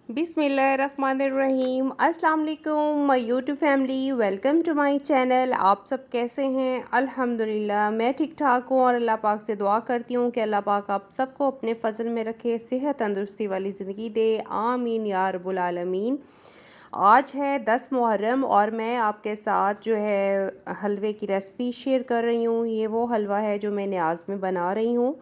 बिस्मिल्लाहिर्रहमानिर्रहीम। अस्सलाम वालेकुम my YouTube family, welcome to my channel. आप सब कैसे हैं? अल्हम्दुलिल्लाह मैं ठीक ठाक हूँ और अल्लाह पाक से दुआ करती हूँ कि अल्लाह पाक आप सबको अपने फ़ज़ल में रखे, सेहत तंदुरुस्ती वाली ज़िंदगी दे। आमीन या रब्बुल आलमीन। आज है 10 मुहर्रम और मैं आपके साथ जो है हलवे की रेसिपी शेयर कर रही हूँ। ये वो हलवा है जो मैं न्याज़ में बना रही हूँ।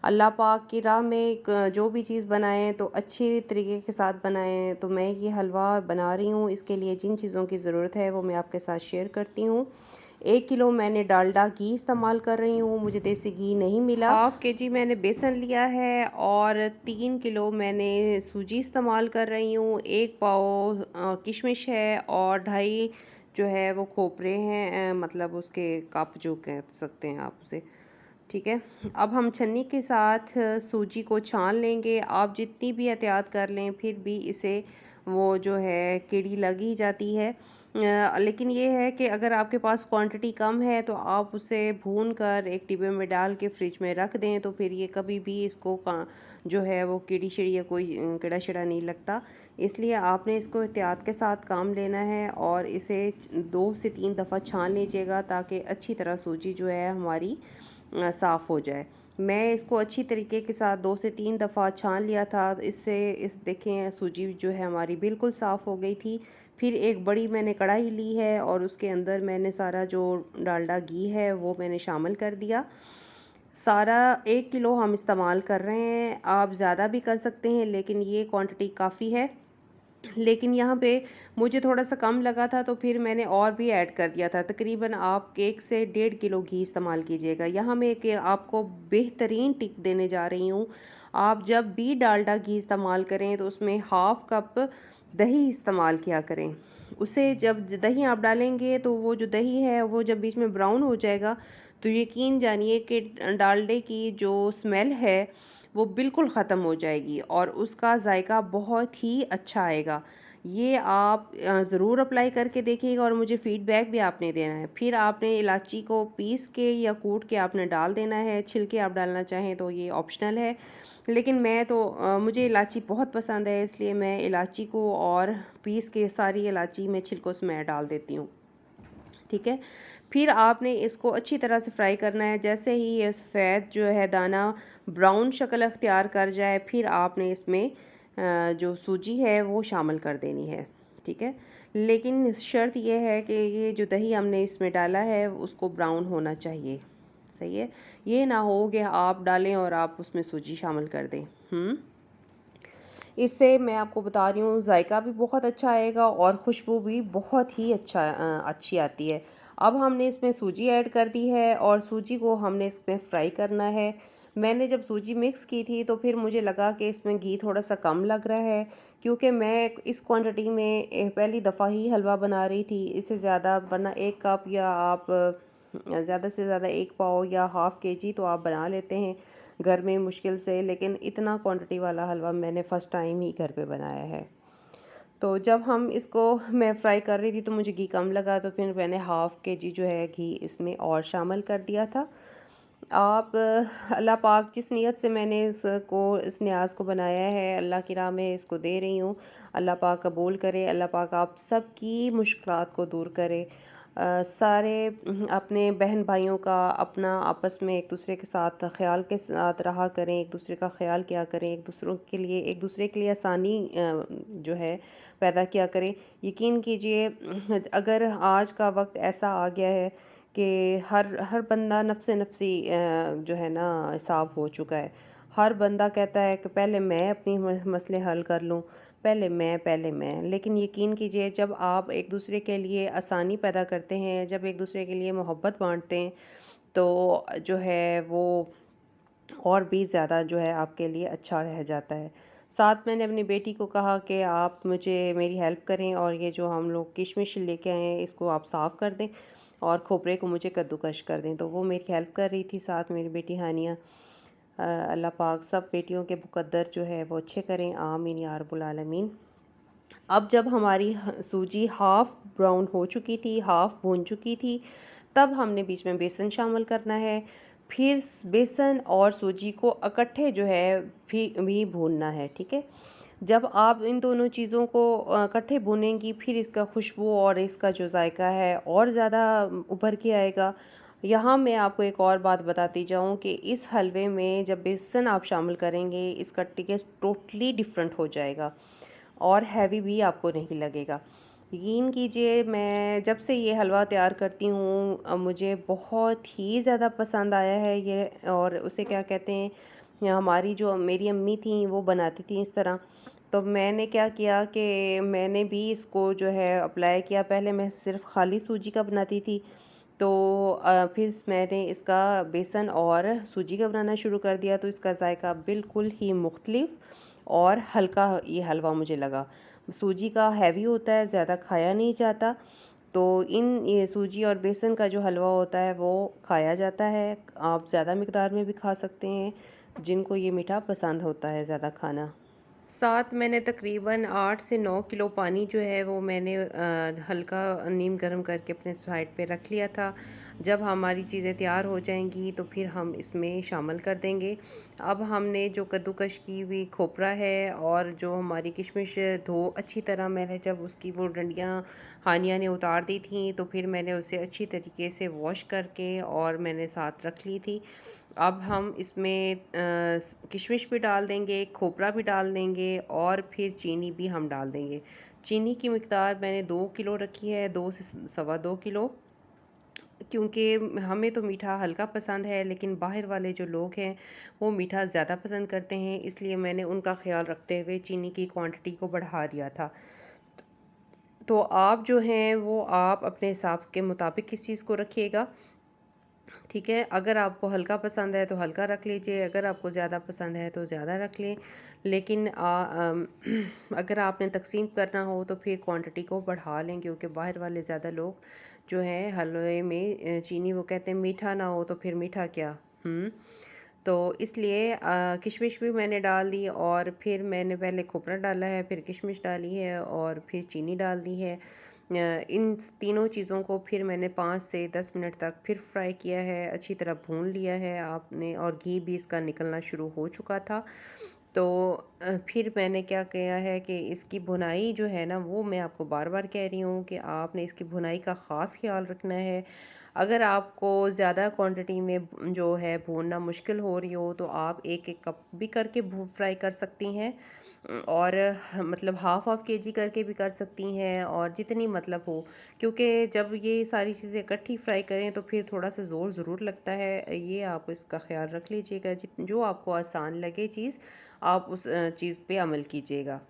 अल्लाह पाक की राह में जो भी चीज़ बनाएं तो अच्छी तरीके के साथ बनाएं। तो मैं ये हलवा बना रही हूँ, इसके लिए जिन चीज़ों की ज़रूरत है वो मैं आपके साथ शेयर करती हूँ। 1 किलो मैंने डालडा घी इस्तेमाल कर रही हूँ, मुझे देसी घी नहीं मिला। हाफ़ के जी मैंने बेसन लिया है और 3 किलो मैंने सूजी इस्तेमाल कर रही हूँ। 1 पाव किशमिश है और 2.5 जो है वो खोपरे हैं, मतलब उसके कप जो कह सकते हैं आप उसे। ठीक है। अब हम छन्नी के साथ सूजी को छान लेंगे। आप जितनी भी एहतियात कर लें फिर भी इसे वो जो है कीड़ी लग ही जाती है। लेकिन ये है कि अगर आपके पास क्वांटिटी कम है तो आप उसे भून कर एक डिब्बे में डाल के फ्रिज में रख दें, तो फिर ये कभी भी इसको जो है वो कीड़ी शिड़ी या कोई कीड़ा शिड़ा नहीं लगता। इसलिए आपने इसको एहतियात के साथ काम लेना है और इसे 2 से 3 दफ़ा छान लीजिएगा ताकि अच्छी तरह सूजी जो है हमारी साफ़ हो जाए। मैं इसको अच्छी तरीके के साथ 2 से 3 दफ़ा छान लिया था। तो इससे इस देखें सूजी जो है हमारी बिल्कुल साफ़ हो गई थी। फिर एक बड़ी मैंने कढ़ाई ली है और उसके अंदर मैंने सारा जो डालडा घी है वो मैंने शामिल कर दिया। सारा 1 किलो हम इस्तेमाल कर रहे हैं, आप ज़्यादा भी कर सकते हैं लेकिन ये क्वांटिटी काफ़ी है। लेकिन यहाँ पे मुझे थोड़ा-सा कम लगा था तो फिर मैंने और भी ऐड कर दिया था। तकरीबन आप 1 से 1.5 किलो घी इस्तेमाल कीजिएगा। यहाँ मैं एक आपको बेहतरीन टिप देने जा रही हूँ। आप जब भी डालडा घी इस्तेमाल करें तो उसमें हाफ़ कप दही इस्तेमाल किया करें। उसे जब दही आप डालेंगे तो वो जो दही है वो जब बीच में ब्राउन हो जाएगा तो यकीन जानिए कि डालडे की जो स्मेल है वो बिल्कुल ख़त्म हो जाएगी और उसका ज़ायका बहुत ही अच्छा आएगा। ये आप ज़रूर अप्लाई करके देखिएगा और मुझे फ़ीडबैक भी आपने देना है। फिर आपने इलायची को पीस के या कूट के आपने डाल देना है, छिलके आप डालना चाहें तो ये ऑप्शनल है। लेकिन मैं तो मुझे इलायची बहुत पसंद है, इसलिए मैं इलायची को और पीस के सारी इलायची में छिलकों समेत डाल देती हूँ। ठीक है। फिर आपने इसको अच्छी तरह से फ्राई करना है। जैसे ही ये सफ़ेद जो है दाना ब्राउन शक्ल अख्तियार कर जाए फिर आपने इसमें जो सूजी है वो शामिल कर देनी है। ठीक है। लेकिन शर्त यह है कि ये जो दही हमने इसमें डाला है उसको ब्राउन होना चाहिए। सही है। ये ना हो कि आप डालें और आप उसमें सूजी शामिल कर दें। इससे मैं आपको बता रही हूँ जायका भी बहुत अच्छा आएगा और खुशबू भी बहुत ही अच्छी आती है। अब हमने इसमें सूजी ऐड कर दी है और सूजी को हमने इसमें फ्राई करना है। मैंने जब सूजी मिक्स की थी तो फिर मुझे लगा कि इसमें घी थोड़ा सा कम लग रहा है, क्योंकि मैं इस क्वांटिटी में पहली दफ़ा ही हलवा बना रही थी। इससे ज़्यादा वरना 1 कप या आप ज़्यादा से ज़्यादा 1 पाव या हाफ़ केजी तो आप बना लेते हैं घर में मुश्किल से, लेकिन इतना क्वांटिटी वाला हलवा मैंने फ़र्स्ट टाइम ही घर पे बनाया है। तो जब हम इसको मैं फ्राई कर रही थी तो मुझे घी कम लगा तो फिर मैंने हाफ़ केजी जो है घी इसमें और शामिल कर दिया था। आप अल्लाह पाक जिस नीयत से मैंने इस न्याज़ को बनाया है अल्लाह की राह में इसको दे रही हूँ, अल्लाह पाक कबूल करे। अल्लाह पाक आप सबकी मुश्किलात को दूर करे। सारे अपने बहन भाइयों का अपना आपस में एक दूसरे के साथ ख्याल के साथ रहा करें, एक दूसरे का ख्याल किया करें, एक दूसरे के लिए आसानी जो है पैदा किया करें। यकीन कीजिए अगर आज का वक्त ऐसा आ गया है कि हर बंदा नफ्से नफ्सी जो है ना हिसाब हो चुका है। हर बंदा कहता है कि पहले मैं अपनी मसले हल कर लूँ, पहले मैं। लेकिन यकीन कीजिए जब आप एक दूसरे के लिए आसानी पैदा करते हैं, जब एक दूसरे के लिए मोहब्बत बांटते हैं तो जो है वो और भी ज़्यादा जो है आपके लिए अच्छा रह जाता है। साथ मैंने अपनी बेटी को कहा कि आप मुझे मेरी हेल्प करें और ये जो हम लोग किशमिश लेके आए हैं इसको आप साफ़ कर दें और खोपरे को मुझे कद्दूकश कर दें। तो वो मेरी हेल्प कर रही थी साथ मेरी बेटी हानिया। अल्लाह पाक सब बेटियों के मुकद्दर जो है वो अच्छे करें, आमीन या रब्बुल आलमीन। अब जब हमारी सूजी हाफ़ ब्राउन हो चुकी थी, हाफ़ भून चुकी थी, तब हमने बीच में बेसन शामिल करना है। फिर बेसन और सूजी को इकट्ठे जो है भी भूनना है। ठीक है। जब आप इन दोनों चीज़ों को इकट्ठे भूनेंगी, फिर इसका खुशबू और इसका जो जायका है और ज़्यादा उभर के आएगा। यहाँ मैं आपको एक और बात बताती जाऊँ कि इस हलवे में जब बेसन आप शामिल करेंगे, इसका टेस्ट टोटली डिफरेंट हो जाएगा और हैवी भी आपको नहीं लगेगा। यकीन कीजिए, मैं जब से ये हलवा तैयार करती हूँ मुझे बहुत ही ज़्यादा पसंद आया है ये। और उसे क्या कहते हैं, हमारी जो मेरी अम्मी थी वो बनाती थी इस तरह। तो मैंने क्या किया कि मैंने भी इसको जो है अप्लाई किया। पहले मैं सिर्फ खाली सूजी का बनाती थी, तो फिर मैंने इसका बेसन और सूजी का बनाना शुरू कर दिया, तो इसका जायका बिल्कुल ही मुख्तलिफ और हल्का ये हलवा मुझे लगा। सूजी का हैवी होता है, ज़्यादा खाया नहीं जाता, तो ये सूजी और बेसन का जो हलवा होता है वो खाया जाता है। आप ज़्यादा मिकदार में भी खा सकते हैं, जिनको ये मीठा पसंद होता है ज़्यादा खाना। साथ मैंने तकरीबन 8 से 9 किलो पानी जो है वो मैंने हल्का नीम गर्म करके अपने साइड पे रख लिया था। जब हमारी चीज़ें तैयार हो जाएंगी तो फिर हम इसमें शामिल कर देंगे। अब हमने जो कद्दूकश की हुई खोपरा है और जो हमारी किशमिश धो अच्छी तरह, मैंने जब उसकी वो डंडियाँ हानिया ने उतार दी थी तो फिर मैंने उसे अच्छी तरीके से वॉश करके और मैंने साथ रख ली थी। अब हम इसमें किशमिश भी डाल देंगे, खोपरा भी डाल देंगे और फिर चीनी भी हम डाल देंगे। चीनी की मिकदार मैंने 2 किलो रखी है, 2 से सवा 2 किलो, क्योंकि हमें तो मीठा हल्का पसंद है, लेकिन बाहर वाले जो लोग हैं वो मीठा ज़्यादा पसंद करते हैं, इसलिए मैंने उनका ख्याल रखते हुए चीनी की क्वांटिटी को बढ़ा दिया था। तो आप जो हैं वो आप अपने हिसाब के मुताबिक इस चीज़ को रखिएगा। ठीक है, अगर आपको हल्का पसंद है तो हल्का रख लीजिए, अगर आपको ज़्यादा पसंद है तो ज़्यादा रख लें। लेकिन अगर आपने तकसीम करना हो तो फिर क्वांटिटी को बढ़ा लें, क्योंकि बाहर वाले ज़्यादा लोग जो हैं हलवे में चीनी, वो कहते हैं मीठा ना हो तो फिर मीठा क्या। तो इसलिए किशमिश भी मैंने डाल दी और फिर मैंने पहले खोपरा डाला है, फिर किशमिश डाली है और फिर चीनी डाल दी है। इन तीनों चीज़ों को फिर मैंने 5 से 10 मिनट तक फिर फ्राई किया है, अच्छी तरह भून लिया है आपने, और घी भी इसका निकलना शुरू हो चुका था। तो फिर मैंने क्या किया है कि इसकी भुनाई जो है ना, वो मैं आपको बार बार कह रही हूँ कि आपने इसकी भुनाई का ख़ास ख्याल रखना है। अगर आपको ज़्यादा क्वांटिटी में जो है भूनना मुश्किल हो रही हो तो आप एक एक कप भी करके फ्राई कर सकती हैं, और मतलब हाफ़ हाफ़ केजी करके भी कर सकती हैं, और जितनी मतलब हो, क्योंकि जब ये सारी चीज़ें इकट्ठी फ्राई करें तो फिर थोड़ा सा ज़ोर ज़रूर लगता है। ये आप इसका ख्याल रख लीजिएगा, जित जो आपको आसान लगे चीज़ आप उस चीज़ पे अमल कीजिएगा।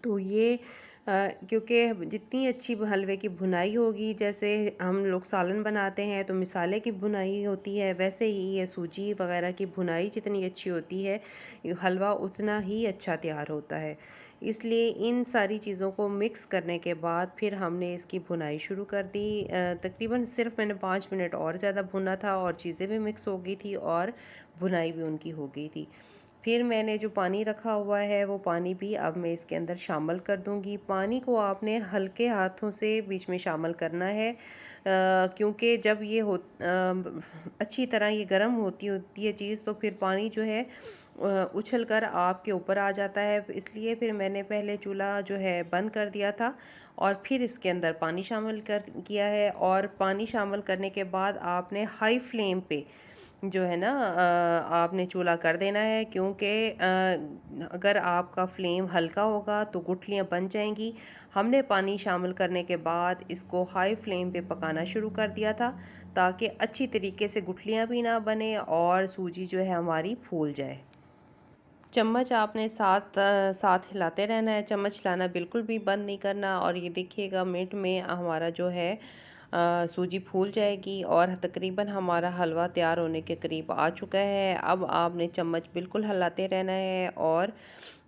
तो ये क्योंकि जितनी अच्छी हलवे की भुनाई होगी, जैसे हम लोग सालन बनाते हैं तो मिसाले की भुनाई होती है, वैसे ही ये सूजी वगैरह की भुनाई जितनी अच्छी होती है, ये हलवा उतना ही अच्छा तैयार होता है। इसलिए इन सारी चीज़ों को मिक्स करने के बाद फिर हमने इसकी भुनाई शुरू कर दी। तकरीबन सिर्फ मैंने 5 मिनट और ज़्यादा भुना था और चीज़ें भी मिक्स हो गई थी और भुनाई भी उनकी हो गई थी। फिर मैंने जो पानी रखा हुआ है वो पानी भी अब मैं इसके अंदर शामिल कर दूंगी। पानी को आपने हल्के हाथों से बीच में शामिल करना है, क्योंकि जब ये अच्छी तरह ये गर्म होती होती है चीज़, तो फिर पानी जो है उछल कर आपके ऊपर आ जाता है। इसलिए फिर मैंने पहले चूल्हा जो है बंद कर दिया था और फिर इसके अंदर पानी शामिल कर किया है, और पानी शामिल करने के बाद आपने हाई फ्लेम पे जो है ना आपने चूल्हा कर देना है, क्योंकि अगर आपका फ्लेम हल्का होगा तो गुठलियाँ बन जाएंगी। हमने पानी शामिल करने के बाद इसको हाई फ्लेम पे पकाना शुरू कर दिया था, ताकि अच्छी तरीके से गुठलियाँ भी ना बने और सूजी जो है हमारी फूल जाए। चम्मच आपने साथ साथ हिलाते रहना है, चम्मच हिलाना बिल्कुल भी बंद नहीं करना। और ये देखिएगा मिनट में हमारा जो है सूजी फूल जाएगी और तकरीबन हमारा हलवा तैयार होने के करीब आ चुका है। अब आपने चम्मच बिल्कुल हिलाते रहना है और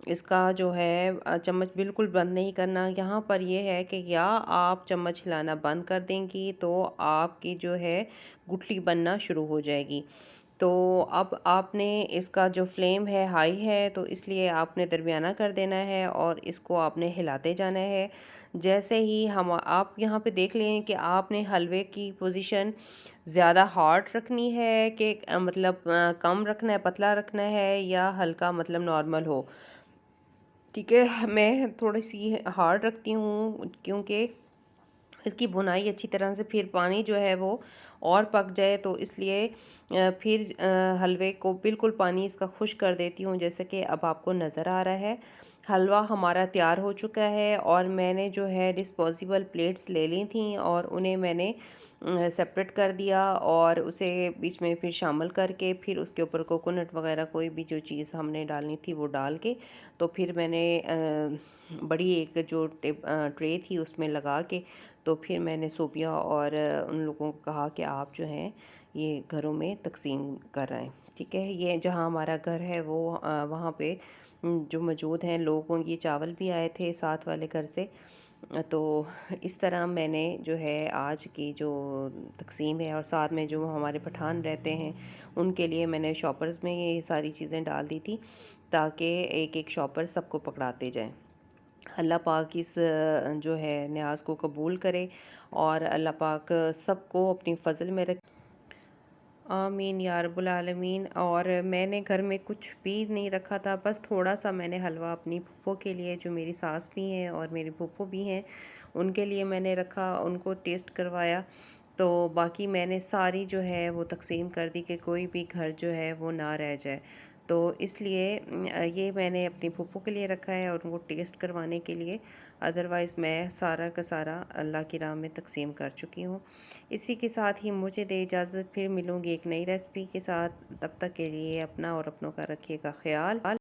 इसका जो है चम्मच बिल्कुल बंद नहीं करना। यहाँ पर ये है कि या आप चम्मच हिलाना बंद कर देंगी तो आपकी जो है गुठली बनना शुरू हो जाएगी। तो अब आपने इसका जो फ्लेम है हाई है, तो इसलिए आपने दरमियाना कर देना है और इसको आपने हिलाते जाना है। जैसे ही हम आप यहाँ पे देख लें कि आपने हलवे की पोजीशन ज़्यादा हार्ड रखनी है कि मतलब कम रखना है, पतला रखना है, या हल्का मतलब नॉर्मल हो। ठीक है, मैं थोड़ी-सी हार्ड रखती हूँ क्योंकि इसकी भुनाई अच्छी तरह से फिर पानी जो है वो और पक जाए, तो इसलिए फिर हलवे को बिल्कुल पानी इसका खुश्क कर देती हूँ। जैसे कि अब आपको नज़र आ रहा है, हलवा हमारा तैयार हो चुका है और मैंने जो है डिस्पोजेबल प्लेट्स ले ली थी और उन्हें मैंने सेपरेट कर दिया और उसे बीच में फिर शामिल करके फिर उसके ऊपर कोकोनट वगैरह कोई भी जो चीज़ हमने डालनी थी वो डाल के, तो फिर मैंने बड़ी एक जो ट्रे थी उसमें लगा के, तो फिर मैंने सोबिया और उन लोगों को कहा कि आप जो हैं ये घरों में तकसीम कर रहे हैं। ठीक है, ये जहाँ हमारा घर है वो वहाँ पे जो मौजूद हैं लोगों, ये चावल भी आए थे साथ वाले घर से। तो इस तरह मैंने जो है आज की जो तकसीम है, और साथ में जो हमारे पठान रहते हैं उनके लिए मैंने शॉपर्स में ये सारी चीज़ें डाल दी थी ताकि एक एक शॉपर सबको पकड़ाते जाएं। अल्लाह पाक इस जो है न्याज को कबूल करे और अल्लाह पाक सबको अपनी फ़ज़ल में रखे। आमीन या रब्बुल आलमीन। और मैंने घर में कुछ भी नहीं रखा था, बस थोड़ा सा मैंने हलवा अपनी फूफो के लिए, जो मेरी सास भी हैं और मेरी फूफो भी हैं, उनके लिए मैंने रखा, उनको टेस्ट करवाया। तो बाकी मैंने सारी जो है वो तकसीम कर दी कि कोई भी घर जो है वो ना रह जाए। तो इसलिए ये मैंने अपनी फूफो के लिए रखा है और उनको टेस्ट करवाने के लिए। अदरवाइज़ मैं सारा का सारा अल्लाह की राह में तकसीम कर चुकी हूँ। इसी के साथ ही मुझे दे इजाज़त, फिर मिलूँगी एक नई रेसिपी के साथ। तब तक के लिए अपना और अपनों का रखिएगा ख़्याल।